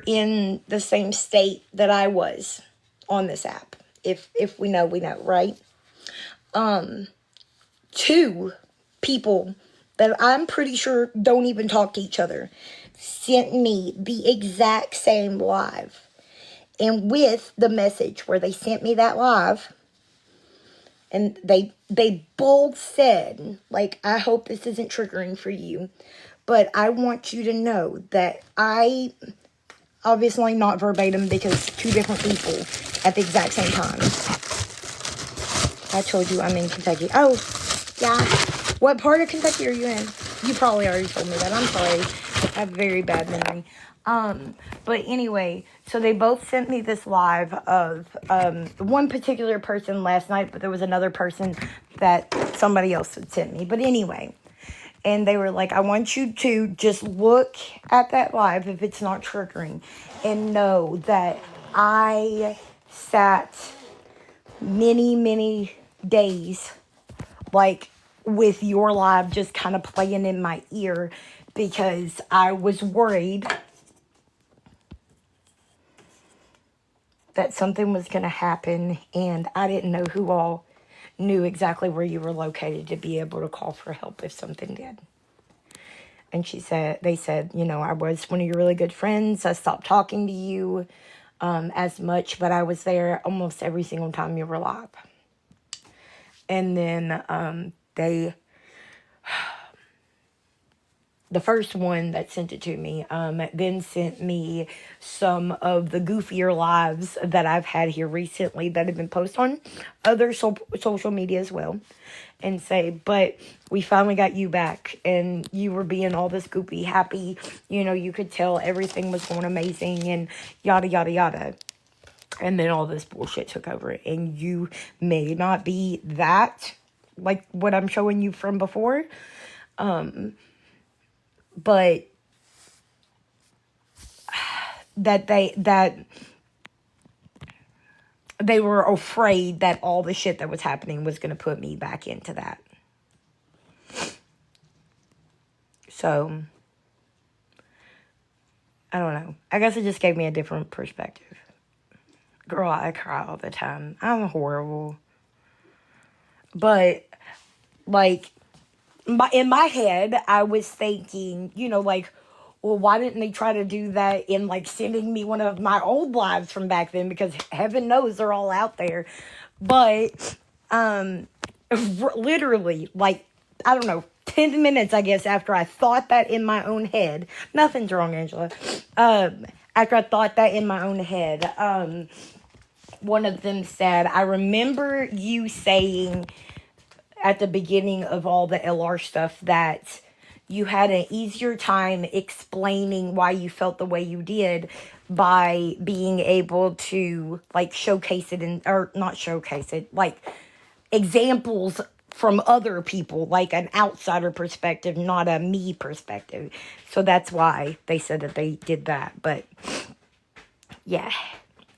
in the same state that I was on this app. If we know, we know, right? Two people that I'm pretty sure don't even talk to each other sent me the exact same live. And with the message where they sent me that live, and they both said, like, I hope this isn't triggering for you, but I want you to know that I, obviously not verbatim because two different people at the exact same time. I told you I'm in Kentucky. Oh, yeah. What part of Kentucky are you in? You probably already told me that. I'm sorry. I have very bad memory. But anyway, so they both sent me this live of one particular person last night, but there was another person that somebody else had sent me. But anyway, and they were like, I want you to just look at that live if it's not triggering and know that I sat many days like with your live just kind of playing in my ear because I was worried that something was going to happen, and I didn't know who all knew exactly where you were located to be able to call for help if something did. And they said, I was one of your really good friends. I stopped talking to you as much, but I was there almost every single time you were live. And then the first one that sent it to me, then sent me some of the goofier lives that I've had here recently that have been posted on other social media as well. And say, but we finally got you back, and you were being all this goofy happy. You could tell everything was going amazing and yada, yada, yada. And then all this bullshit took over, and you may not be that, like what I'm showing you from before. But that they were afraid that all the shit that was happening was going to put me back into that. So, I don't know. I guess it just gave me a different perspective. Girl, I cry all the time. I'm horrible. But, like, in my head, I was thinking, like, well, why didn't they try to do that in, like, sending me one of my old lives from back then? Because heaven knows they're all out there. But, literally, like, I don't know, 10 minutes, I guess, after I thought that in my own head. Nothing's wrong, Angela. After I thought that in my own head, one of them said, I remember you saying at the beginning of all the LR stuff that you had an easier time explaining why you felt the way you did by being able to, like, showcase it or not showcase it, like, examples from other people, like an outsider perspective, not a me perspective. So that's why they said that they did that. But yeah,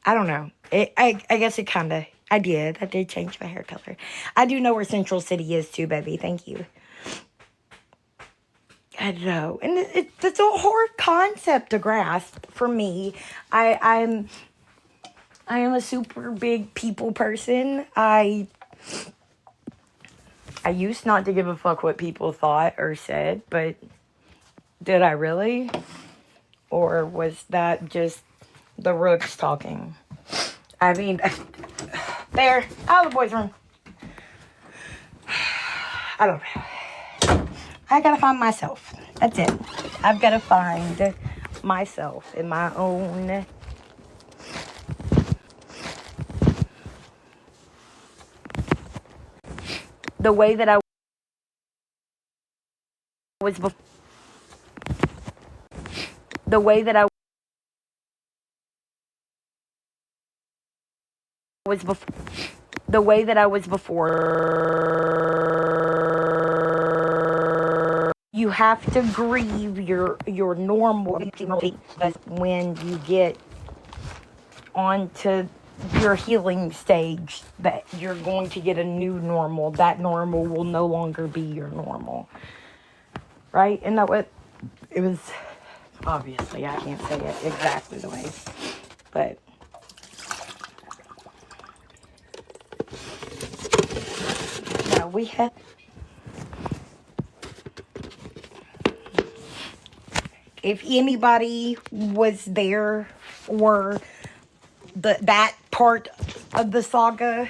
I don't know. I guess it kind of, I did change my hair color. I do know where Central City is too, baby. Thank you. I know. And it's a hard concept to grasp for me. I am a super big people person. I used not to give a fuck what people thought or said, but did I really? Or was that just the rooks talking? I mean, there, out of the boys' room. I don't know. I gotta find myself. That's it. I've gotta find myself in my own. The way that I was before. The way that I was before. The way that I was before. You have to grieve your normal when you get onto your healing stage, that you're going to get a new normal. That normal will no longer be your normal. Right? Isn't that what it was? Obviously, I can't say it exactly the way, but no, we had. If anybody was there for that part of the saga,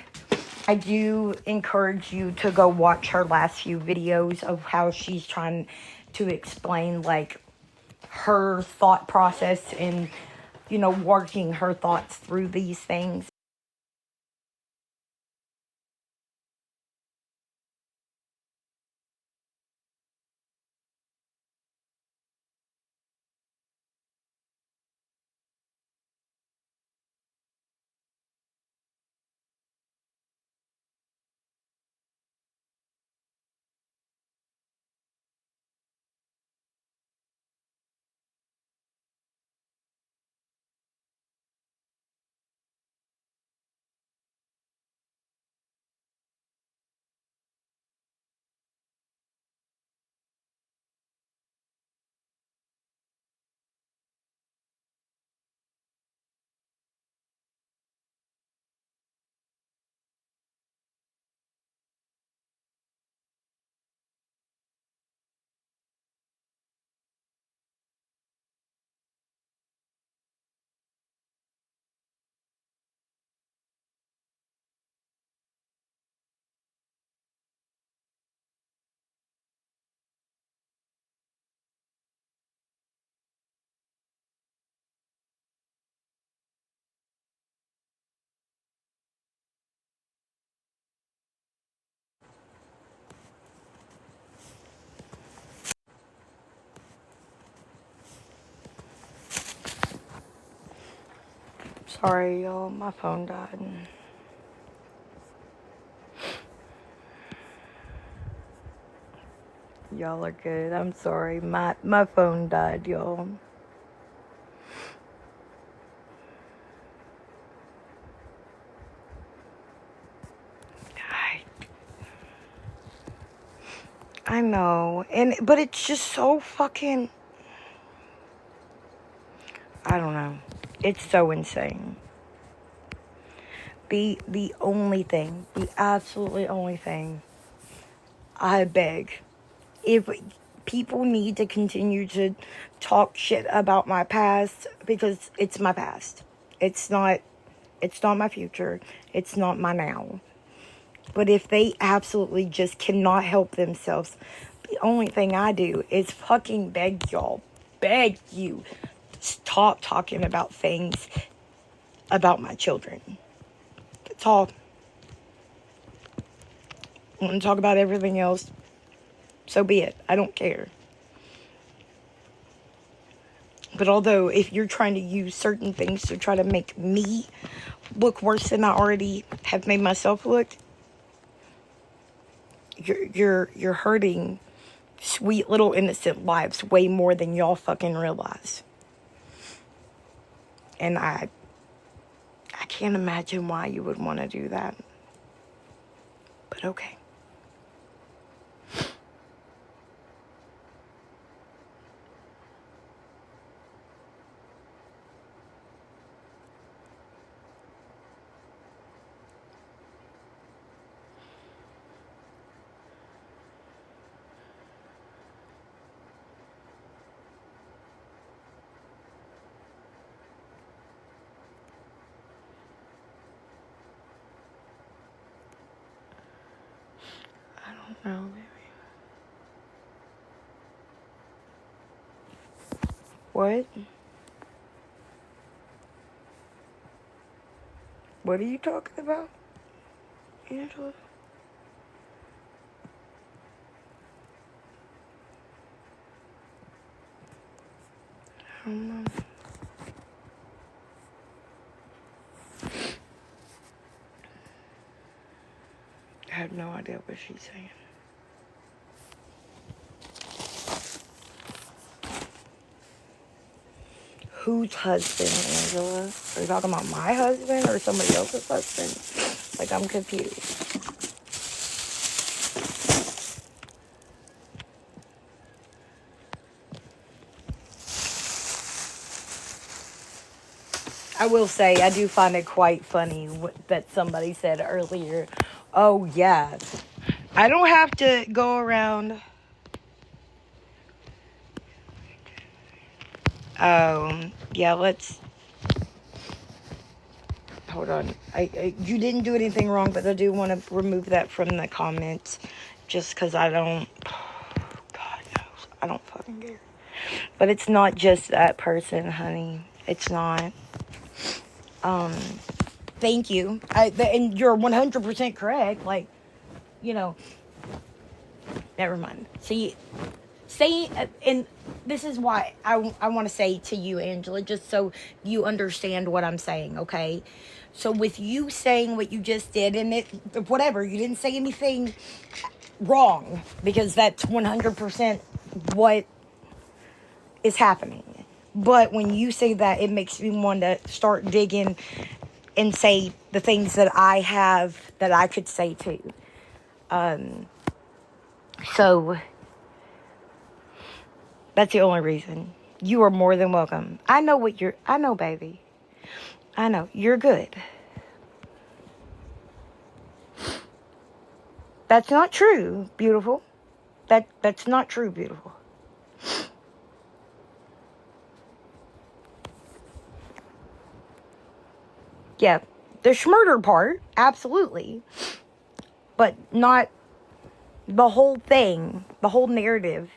I do encourage you to go watch her last few videos of how she's trying to explain, like, her thought process and, you know, working her thoughts through these things. Sorry, y'all, my phone died. Y'all are good. I'm sorry. My phone died, y'all. I, I know. But it's just so fucking, I don't know. It's so insane. The only thing, the absolutely only thing I beg, if people need to continue to talk shit about my past, because it's my past. It's not my future. It's not my now. But if they absolutely just cannot help themselves, the only thing I do is fucking beg y'all, beg you, stop talking about things about my children. That's all. Want to talk about everything else? So be it. I don't care. But although if you're trying to use certain things to try to make me look worse than I already have made myself look, you're hurting sweet little innocent lives way more than y'all fucking realize. And I can't imagine why you would want to do that. But okay. I don't know, baby. What? What are you talking about, Angela? I don't know. I have no idea what she's saying. Whose husband, Angela? Are you talking about my husband or somebody else's husband? Like, I'm confused. I will say, I do find it quite funny that somebody said earlier, oh, yeah, I don't have to go around. Yeah, let's, hold on. You didn't do anything wrong, but I do want to remove that from the comments, just because I don't, God knows, I don't fucking care. But it's not just that person, honey. It's not. Thank you. And you're 100% correct. Like, you know, never mind. See, and this is why I want to say to you, Angela, just so you understand what I'm saying, okay? So with you saying what you just did, and whatever, you didn't say anything wrong, because that's 100% what is happening. But when you say that, it makes me want to start digging and say the things that I have that I could say too. So that's the only reason. You are more than welcome. I know, baby. I know. You're good. That's not true, beautiful. That's not true, beautiful. Yeah, the schmurder part, absolutely. But not the whole thing. The whole narrative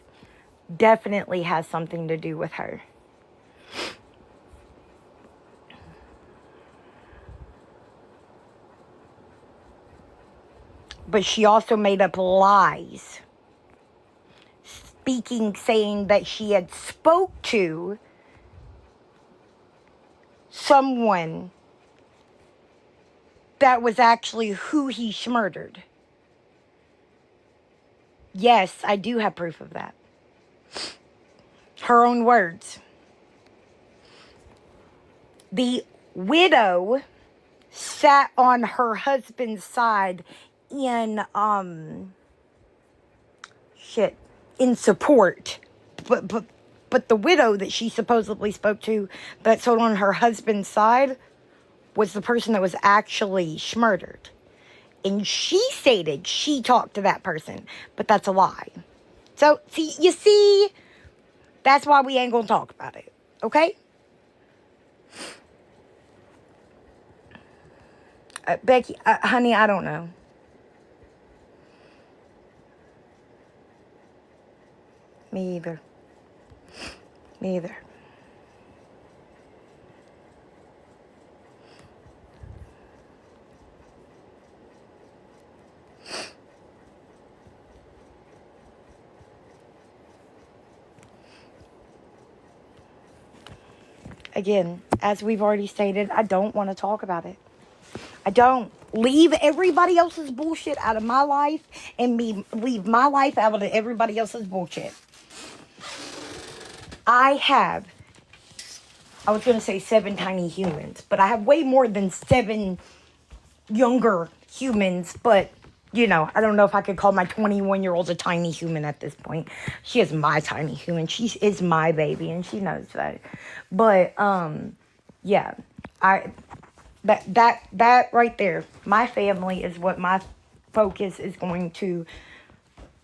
definitely has something to do with her. But she also made up lies. Saying that she had spoke to someone that was actually who he murdered. Yes, I do have proof of that. Her own words. The widow sat on her husband's side in support. But the widow that she supposedly spoke to, that sat on her husband's side, was the person that was actually murdered. And she stated she talked to that person, but that's a lie. So, see, that's why we ain't gonna talk about it, okay? Becky, honey, I don't know. Me either. Again, as we've already stated, I don't want to talk about it. I don't. Leave everybody else's bullshit out of my life, and leave my life out of everybody else's bullshit. I was going to say 7 tiny humans, but I have way more than 7 younger humans, but, I don't know if I could call my 21-year-old a tiny human at this point. She is my tiny human. She is my baby, and she knows that. But, yeah, that right there, my family is what my focus is going to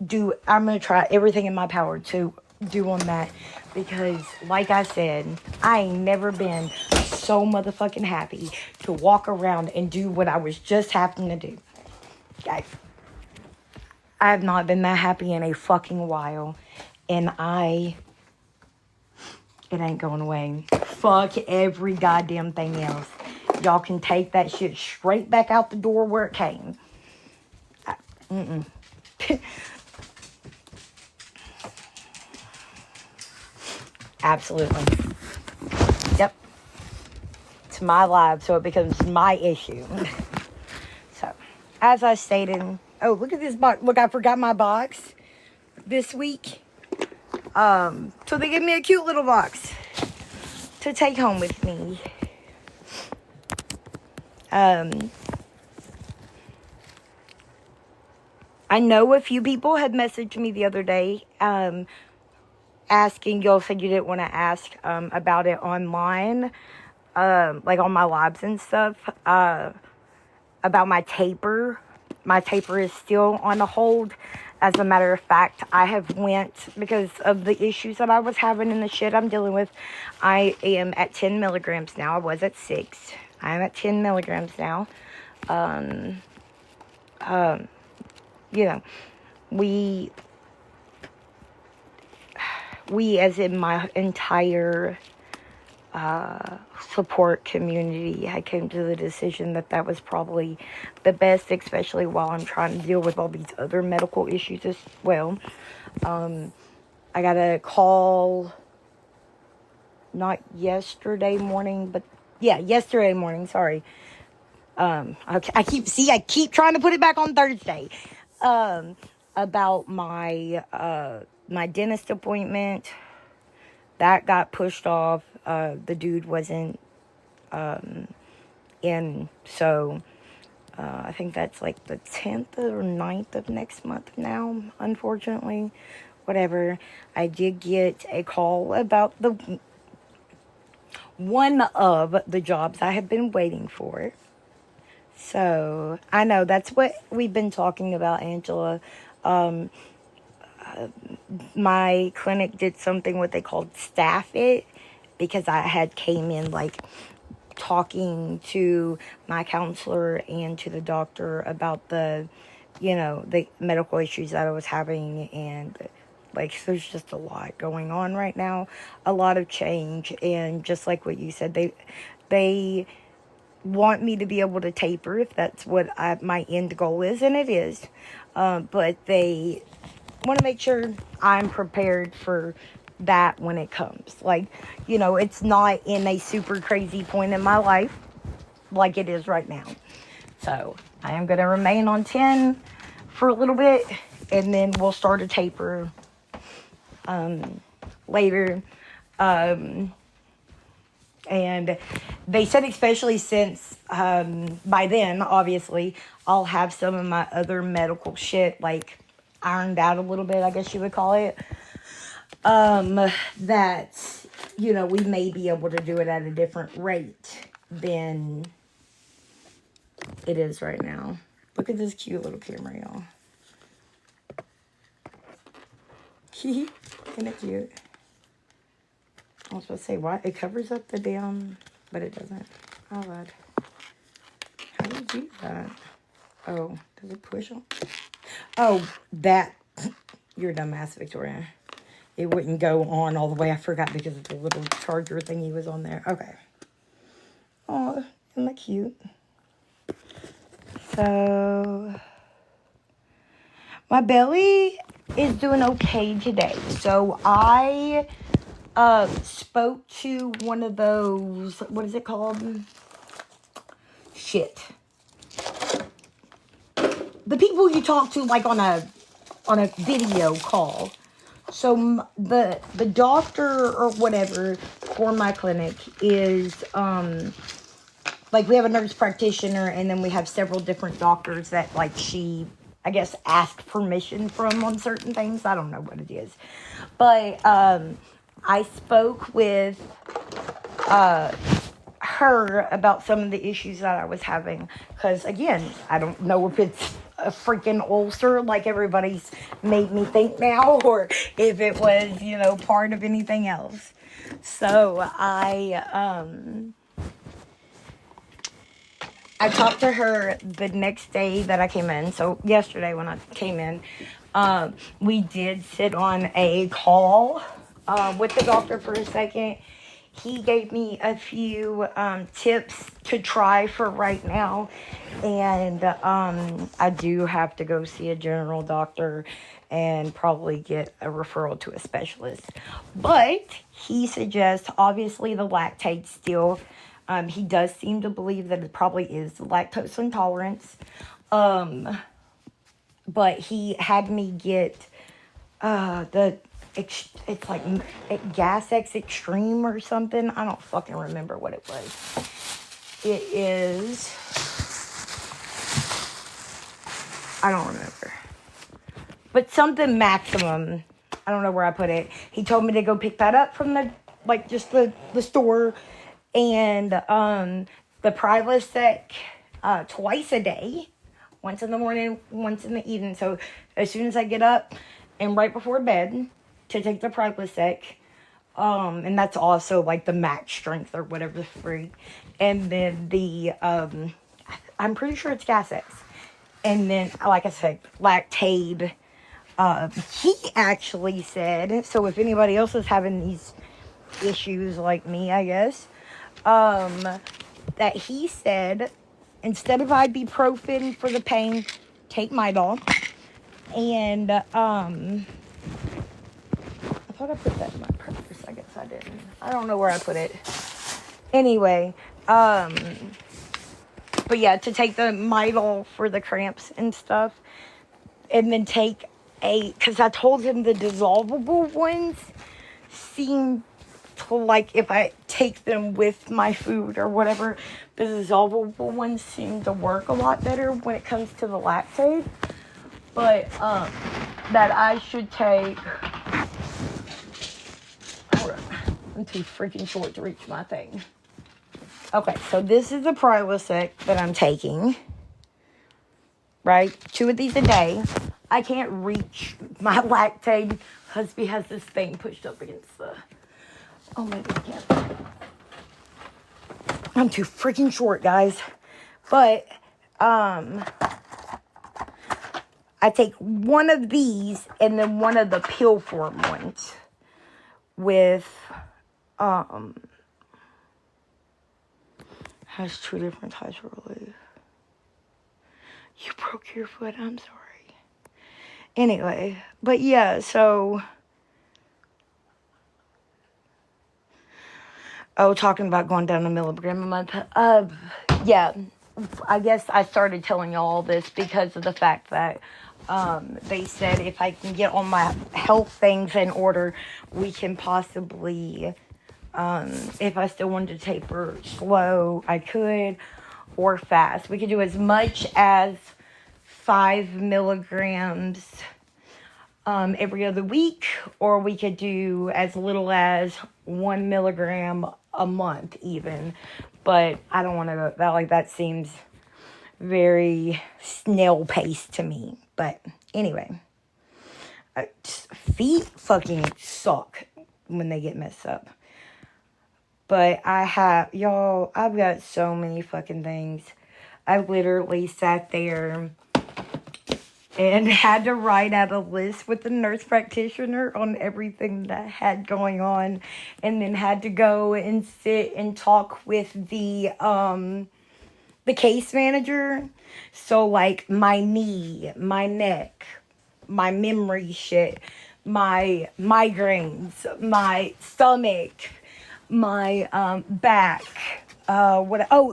do. I'm going to try everything in my power to do on that, because like I said, I ain't never been so motherfucking happy to walk around and do what I was just having to do. I have not been that happy in a fucking while, and it ain't going away. Fuck every goddamn thing else. Y'all can take that shit straight back out the door where it came. Absolutely. Yep. It's my life, so it becomes my issue. So, as I stated, oh, look at this box. Look, I forgot my box this week. So they gave me a cute little box to take home with me. I know a few people had messaged me the other day, asking, y'all said you didn't want to ask about it online. like on my labs and stuff, about my taper. My taper is still on a hold. As a matter of fact, I have went, because of the issues that I was having and the shit I'm dealing with, I am at 10 milligrams now. I was at 6. I am at 10 milligrams now. You know, we as in my entire support community, I came to the decision that that was probably the best, especially while I'm trying to deal with all these other medical issues as well. I got a call, not yesterday morning, but yeah, yesterday morning, sorry. I keep trying to put it back on Thursday, about my my dentist appointment. That got pushed off. The dude wasn't in, so I think that's like the 10th or 9th of next month now, unfortunately. Whatever. I did get a call about the one of the jobs I have been waiting for. So, I know that's what we've been talking about, Angela. My clinic did something what they called staff it, because I had came in like talking to my counselor and to the doctor about the medical issues that I was having, and like there's just a lot going on right now, a lot of change, and just like what you said, they want me to be able to taper if that's what my end goal is, and it is, but they want to make sure I'm prepared for that when it comes. Like, it's not in a super crazy point in my life like it is right now. So I am going to remain on 10 for a little bit, and then we'll start a taper later. And they said, especially since by then, obviously, I'll have some of my other medical shit like ironed out a little bit, I guess you would call it. That, we may be able to do it at a different rate than it is right now. Look at this cute little camera, y'all. Isn't it cute? I was supposed to say, why? It covers up the damn, but it doesn't. Oh, God. How do you do that? Oh, does it push on? Oh, that. You're a dumbass, Victoria. It wouldn't go on all the way. I forgot because of the little charger thingy was on there. Okay. Oh, isn't that cute? So, my belly is doing okay today. So, I spoke to one of those, what is it called? Shit. The people you talk to like on a video call. So the doctor or whatever for my clinic is like we have a nurse practitioner, and then we have several different doctors that like she, I guess, asked permission from on certain things. I don't know what it is, but I spoke with her about some of the issues that I was having, because again, I don't know if it's a freaking ulcer like everybody's made me think now, or if it was part of anything else. So I talked to her the next day that I came in. So yesterday when I came in, we did sit on a call with the doctor for a second. He gave me a few tips to try for right now. And I do have to go see a general doctor and probably get a referral to a specialist. But he suggests, obviously, the lactate still. He does seem to believe that it probably is lactose intolerance. But he had me get it's like Gas X Extreme or something. I don't fucking remember what it was. It is, I don't remember. But something maximum. I don't know where I put it. He told me to go pick that up from the store. And the Prilosec twice a day, once in the morning, once in the evening. So as soon as I get up and right before bed to take the Prilosec, and that's also like the max strength or whatever the freak. And then the I'm pretty sure it's Gas-X. And then, like I said, Lactaid. He actually said, so if anybody else is having these issues like me, I guess, that he said, instead of ibuprofen for the pain, take Midol. And, I thought I put that in my purse. I guess I didn't. I don't know where I put it. Anyway, but yeah, to take the Midol for the cramps and stuff. And then take because I told him the dissolvable ones seem to, like, if I take them with my food or whatever, the dissolvable ones seem to work a lot better when it comes to the Lactaid. But, that I should take, hold on, I'm too freaking short to reach my thing. Okay, so this is the Prilosec that I'm taking, right? 2 of these a day. I can't reach my Lactaid. Husby has this thing pushed up against the, oh, maybe I can't. I'm too freaking short, guys. But, I take one of these and then one of the pill form ones with, has 2 different types of relief. You broke your foot, I'm sorry. Anyway, but yeah, so, talking about going down a milligram a month. Yeah, I guess I started telling y'all all this because of the fact that they said if I can get all my health things in order, we can possibly, if I still wanted to taper slow, I could, or fast. We could do as much as 5 milligrams every other week, or we could do as little as 1 milligram a month even. But I don't want to go that, like, that seems very snail paced to me. But anyway, feet fucking suck when they get messed up. But I've got so many fucking things. I literally sat there and had to write out a list with the nurse practitioner on everything that I had going on, and then had to go and sit and talk with the case manager. So, like, my knee, my neck, my memory shit, my migraines, my stomach, my back,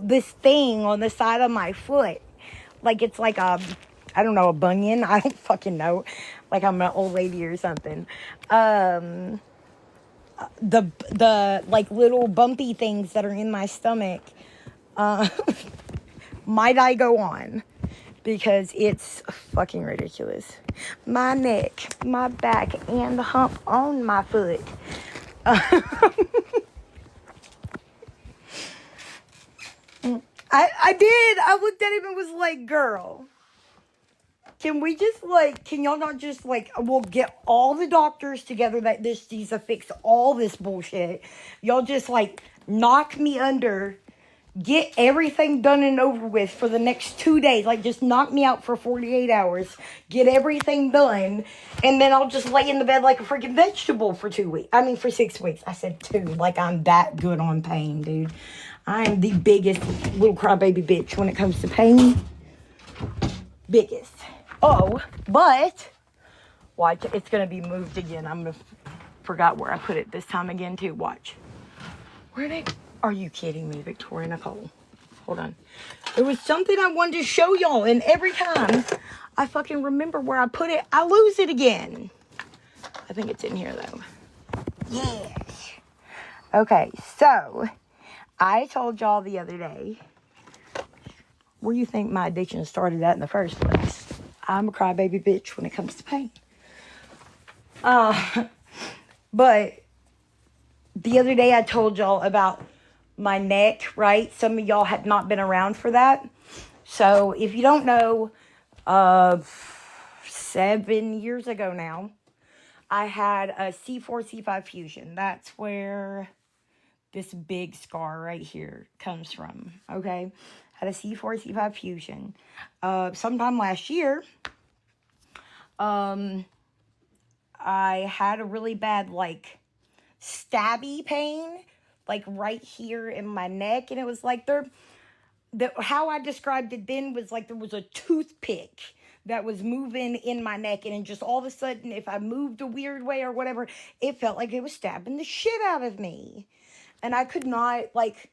this thing on the side of my foot, like, it's like a, I don't know, a bunion. I don't fucking know. Like I'm an old lady or something. The like little bumpy things that are in my stomach. Might I go on? Because it's fucking ridiculous. My neck, my back, and the hump on my foot. I did. I looked at him and was like, girl, can y'all not just, like, we'll get all the doctors together that this needs to fix all this bullshit. Y'all just, like, knock me under, get everything done and over with for the next 2 days. Like, just knock me out for 48 hours, get everything done, and then I'll just lay in the bed like a freaking vegetable for 2 weeks. I mean, for 6 weeks. I said 2. Like, I'm that good on pain, dude. I'm the biggest little crybaby bitch when it comes to pain. Biggest. Oh, but watch, it's gonna be moved again. Forgot where I put it this time again too. Watch. Are you kidding me, Victoria Nicole? Hold on. There was something I wanted to show y'all, and every time I fucking remember where I put it, I lose it again. I think it's in here though. Yes. Okay, so I told y'all the other day, where do you think my addiction started at in the first place? I'm a crybaby bitch when it comes to pain. But the other day I told y'all about my neck, right? Some of y'all had not been around for that. So if you don't know, 7 years ago now, I had a C4, C5 fusion. That's where this big scar right here comes from, okay? Had a C4, C5 fusion. Sometime last year, I had a really bad, like, stabby pain, like, right here in my neck. And it was like how I described it then was like there was a toothpick that was moving in my neck, and then just all of a sudden, if I moved a weird way or whatever, it felt like it was stabbing the shit out of me. And I could not, like,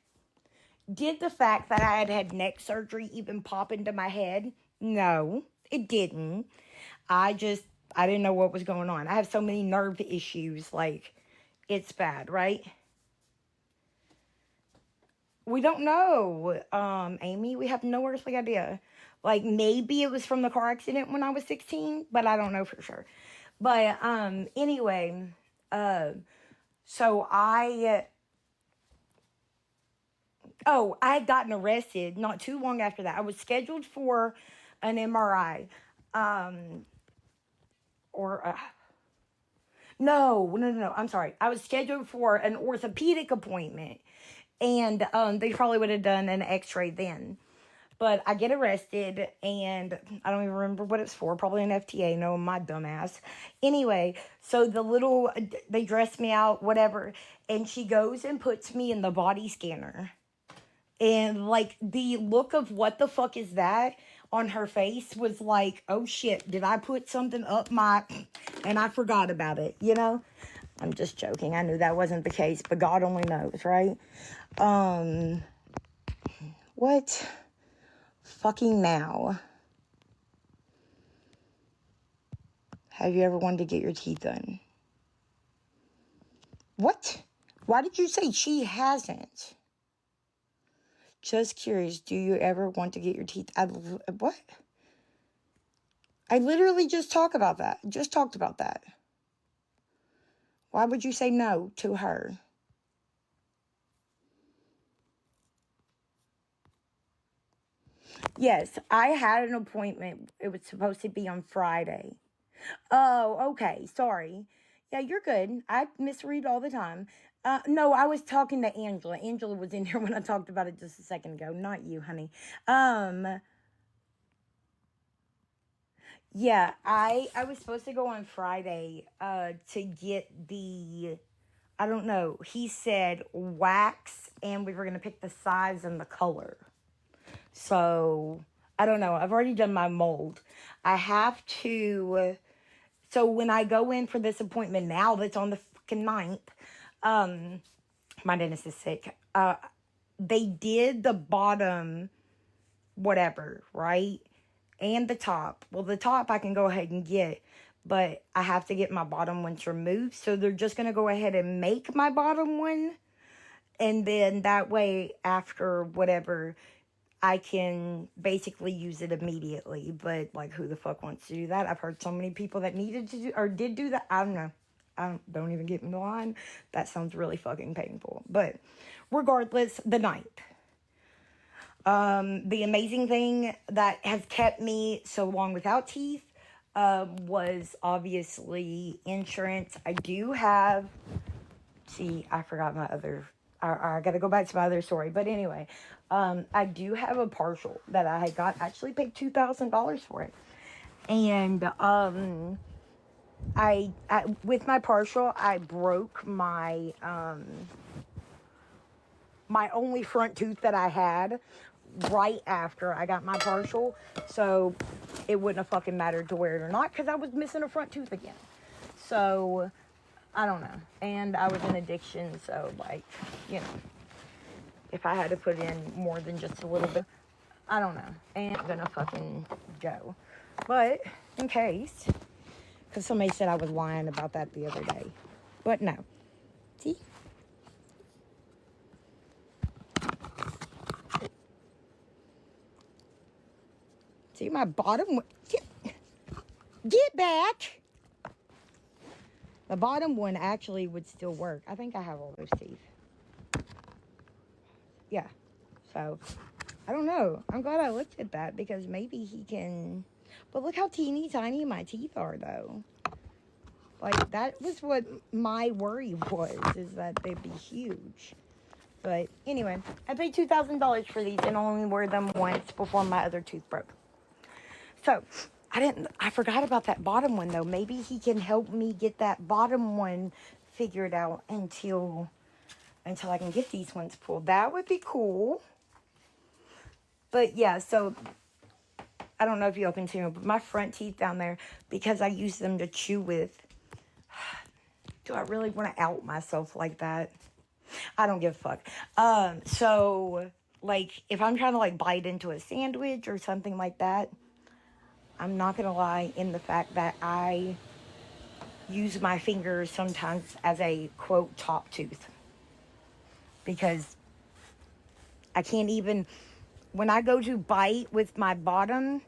did the fact that I had had neck surgery even pop into my head? No, it didn't. I didn't know what was going on. I have so many nerve issues, like, it's bad, right? We don't know, Amy. We have no earthly idea. Like, maybe it was from the car accident when I was 16, but I don't know for sure. But anyway, so I had gotten arrested not too long after that. I was scheduled for an MRI, or no. I'm sorry. I was scheduled for an orthopedic appointment, and they probably would have done an X-ray then. But I get arrested, and I don't even remember what it's for. Probably an FTA. No, my dumbass. Anyway, so they dress me out, whatever, and she goes and puts me in the body scanner. And, like, the look of what the fuck is that on her face was like, oh shit, did I put something up and I forgot about it, you know? I'm just joking. I knew that wasn't the case, but God only knows, right? What? Fucking now. Have you ever wanted to get your teeth done? What? Why did you say she hasn't? Just curious, do you ever want to get your teeth? What? I literally just talked about that. Why would you say no to her? Yes, I had an appointment. It was supposed to be on Friday. Oh, okay. Sorry. Yeah, you're good. I misread all the time. No, I was talking to Angela. Angela was in here when I talked about it just a second ago. Not you, honey. Yeah, I was supposed to go on Friday to get the, I don't know. He said wax, and we were going to pick the size and the color. So, I don't know. I've already done my mold. I have to, so when I go in for this appointment now that's on the fucking 9th, my dentist is sick. They did the bottom, whatever, right? And the top. Well, the top I can go ahead and get, but I have to get my bottom ones removed. So they're just going to go ahead and make my bottom one. And then that way, after whatever, I can basically use it immediately. But, like, who the fuck wants to do that? I've heard so many people that needed to do or did do that. I don't know. Don't even get me the line. That sounds really fucking painful. But regardless, the 9th. The amazing thing that has kept me so long without teeth was obviously insurance. I do have, see, I forgot my other, I got to go back to my other story. But anyway, I do have a partial that I had got, actually paid $2,000 for it. And I with my partial, I broke my my only front tooth that I had right after I got my partial. So it wouldn't have fucking mattered to wear it or not, because I was missing a front tooth again. So I don't know. And I was in addiction, so, like, you know, if I had to put in more than just a little bit, I don't know. And I'm gonna fucking go. But in case, because somebody said I was lying about that the other day. But no. See? See my bottom? Get back! The bottom one actually would still work. I think I have all those teeth. yeah. So, I don't know. I'm glad I looked at that because maybe he can. But look how teeny tiny my teeth are, though. Like, that was what my worry was, is that they'd be huge. But anyway, I paid $2,000 for these and only wore them once before my other tooth broke. So, I forgot about that bottom one, though. Maybe he can help me get that bottom one figured out until I can get these ones pulled. That would be cool. But yeah, so I don't know if y'all can see them, but my front teeth down there, because I use them to chew with. Do I really want to out myself like that? I don't give a fuck. So, like, if I'm trying to, like, bite into a sandwich or something like that, I'm not going to lie in the fact that I use my fingers sometimes as a, quote, top tooth. Because I can't even, when I go to bite with my bottom,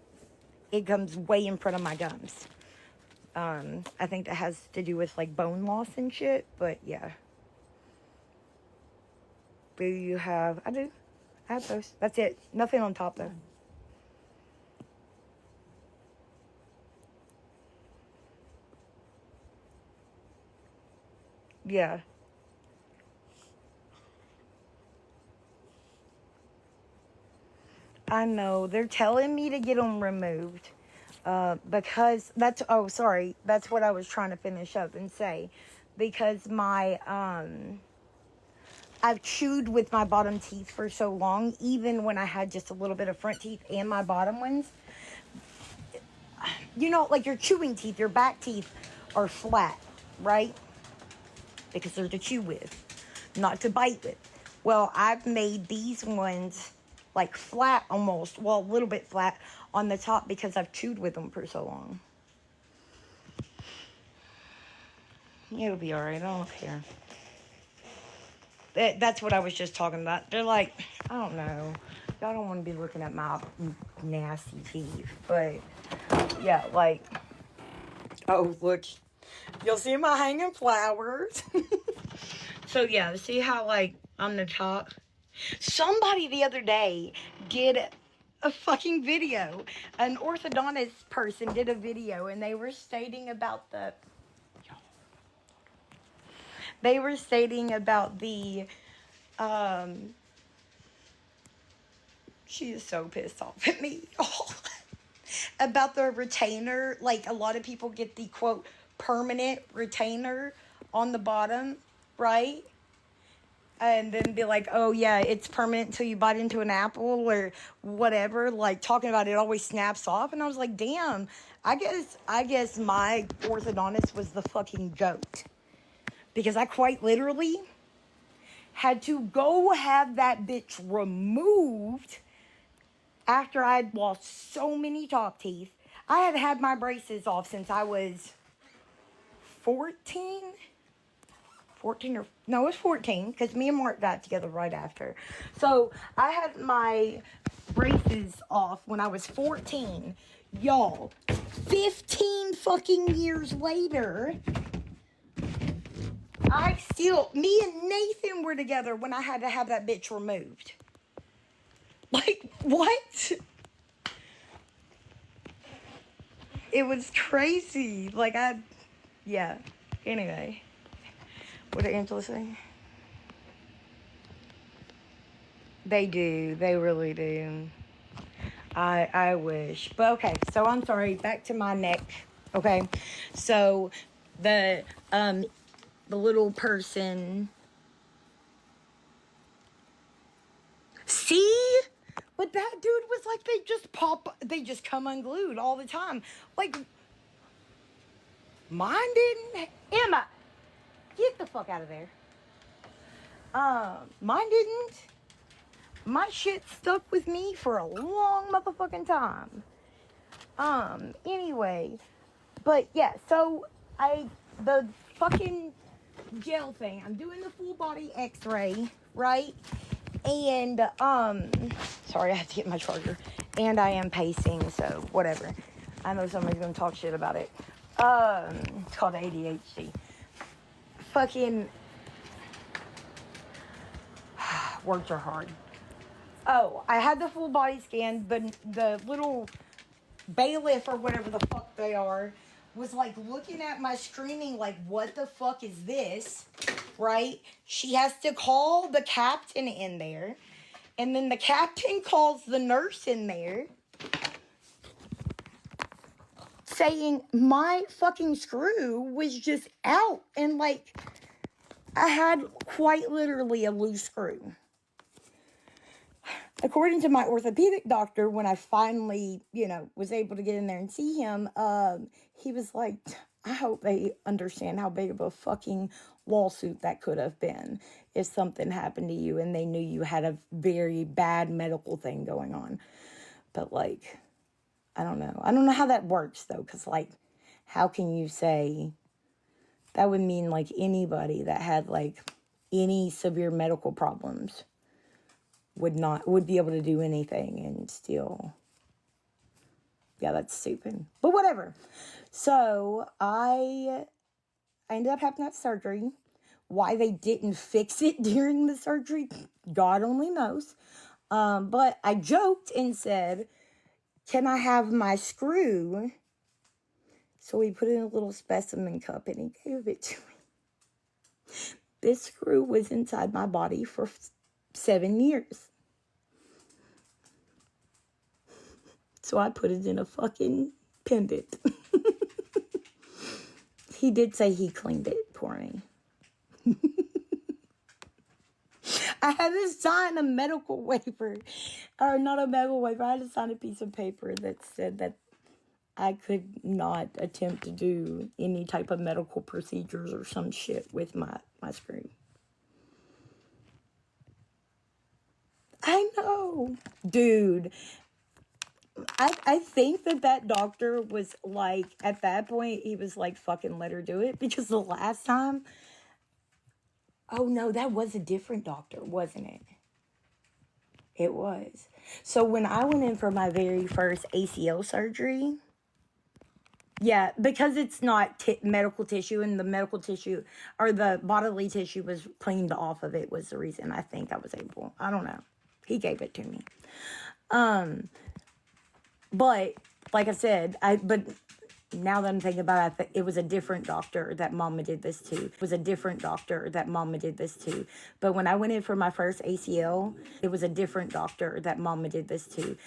it comes way in front of my gums. I think that has to do with, like, bone loss and shit, but yeah. Do you have, I do. I have those. That's it. Nothing on top, though. Yeah. I know. They're telling me to get them removed. Because that's, oh, sorry. That's what I was trying to finish up and say. Because I've chewed with my bottom teeth for so long, even when I had just a little bit of front teeth and my bottom ones. You know, like your chewing teeth, your back teeth are flat, right? Because they're to chew with, not to bite with. Well, I've made these ones like flat almost, well, a little bit flat on the top because I've chewed with them for so long. It'll be alright, I don't care. That's what I was just talking about. They're like, I don't know. Y'all don't want to be looking at my nasty teeth. But, yeah, like, oh, look. You'll see my hanging flowers. So, yeah, see how, like, on the top? Somebody the other day did a fucking video. An orthodontist person did a video, and they were stating about the... They were stating about the... She is so pissed off at me. About the retainer. Like, a lot of people get the, quote, permanent retainer on the bottom, right? And then be like, oh, yeah, it's permanent until you bite into an apple or whatever. Like, talking about it always snaps off. And I was like, damn, I guess my orthodontist was the fucking goat. Because I quite literally had to go have that bitch removed after I'd lost so many top teeth. I had had my braces off since I was 14. 14 or, no, it was 14, because me and Mark got together right after. So, I had my braces off when I was 14. Y'all, 15 fucking years later, me and Nathan were together when I had to have that bitch removed. Like, what? It was crazy. Like, yeah. Anyway. What did Angela say? They do. They really do. I wish. But okay, so I'm sorry. Back to my neck. Okay. So the little person. See? But that dude was like, they just come unglued all the time. Like, mine didn't. Emma, get the fuck out of there. Mine didn't. My shit stuck with me for a long motherfucking time. Anyway. But yeah, so the fucking gel thing, I'm doing the full body x-ray, right? And, sorry, I have to get my charger. And I am pacing, so whatever. I know somebody's gonna talk shit about it. It's called ADHD. Fucking, words are hard. Oh, I had the full body scan. The little bailiff or whatever the fuck they are was like looking at my screaming like, what the fuck is this? Right? She has to call the captain in there. And then the captain calls the nurse in there saying my fucking screw was just out. And like, I had quite literally a loose screw. According to my orthopedic doctor, when I finally, was able to get in there and see him, he was like, I hope they understand how big of a fucking lawsuit that could have been if something happened to you and they knew you had a very bad medical thing going on. But like, I don't know. I don't know how that works though, because like, how can you say that would mean like anybody that had like any severe medical problems would be able to do anything and still, yeah, that's stupid. But whatever. So I ended up having that surgery. Why they didn't fix it during the surgery, God only knows. But I joked and said, can I have my screw? So he put it in a little specimen cup and he gave it to me. This screw was inside my body for 7 years. So I put it in a fucking pendant. He did say he cleaned it for me. I had to sign a medical waiver. Or not a medical waiver. I had to sign a piece of paper that said that I could not attempt to do any type of medical procedures or some shit with my screw. I know. Dude. I think that doctor was like, at that point, he was like, fucking let her do it. Because the last time, oh no, that was a different doctor, wasn't it? It was. So when I went in for my very first ACL surgery, yeah, because it's not medical tissue and the medical tissue or the bodily tissue was cleaned off of it was the reason I think I was able. I don't know. He gave it to me. But like I said, but now that I'm thinking about it, it was a different doctor that Mama did this to. It was a different doctor that Mama did this to. But when I went in for my first ACL, it was a different doctor that Mama did this to.